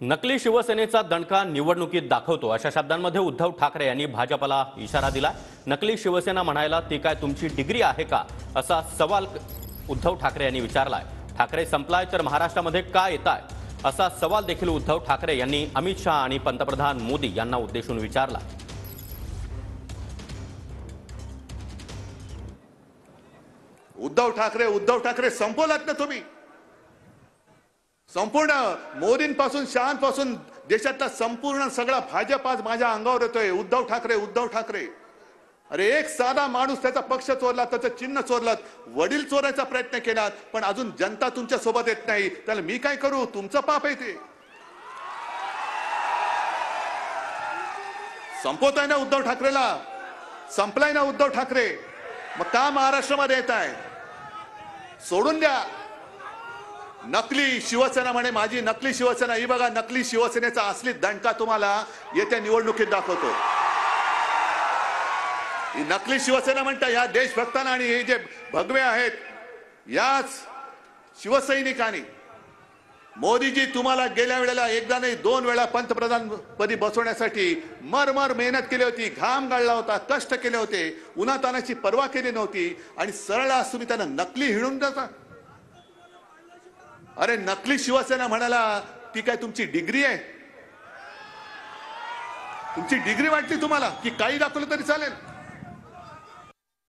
नकली शिवसेनेचा दणका निवडणुकीत दाखवतो अशा शब्दांमध्ये उद्धव ठाकरे यांनी भाजपला इशारा दिला। नकली शिवसेना म्हणायला ती काय तुमची डिग्री आहे का असा सवाल उद्धव ठाकरे यांनी विचारलाय। ठाकरे संपलाय तर महाराष्ट्रामध्ये काय येताय असा सवाल देखील उद्धव ठाकरे यांनी अमित शहा आणि पंतप्रधान मोदी यांना उद्देशून विचारला। उद्धव ठाकरे संपवलात ना तुम्ही। संपूर्ण मोदींपासून शहांपासून देशातला संपूर्ण सगळा भाजप आज माझ्या अंगावर येतोय। उद्धव ठाकरे अरे एक साधा माणूस त्याचा पक्ष चोरला, त्याचं चिन्ह चोरलं, वडील चोरायचा प्रयत्न केला, पण अजून जनता तुमच्या सोबत येत नाही, त्याला मी काय करू? तुमचं पाप आहे ते। संपवताय ना उद्धव ठाकरेला, संपलाय ना उद्धव ठाकरे, मग का महाराष्ट्रामध्ये येत आहे? सोडून द्या। नकली शिवसेना म्हणे माझी नकली शिवसेना, ही बघा नकली शिवसेनेचा असली दणका तुम्हाला येत्या निवडणुकीत दाखवतो। ही नकली शिवसेना म्हणता या देशभक्तांना आणि हे जे भगवे आहेत याच शिवसैनिकांनी मोदीजी तुम्हाला गेल्या वेळेला एकदा नाही दोन वेळा पंतप्रधान पदी बसवण्यासाठी मरमर मेहनत केली होती, घाम गाळला होता, कष्ट केले होते, उन्हातानाची पर्वा केली नव्हती आणि सरळ आज तुम्ही त्यांना नकली हिणून जाता। अरे नकली शिवसेना म्हणाला ती काय तुमची डिग्री आहे? तुमची डिग्री वाटली तुम्हाला की काही दाखवलं तरी चालेल?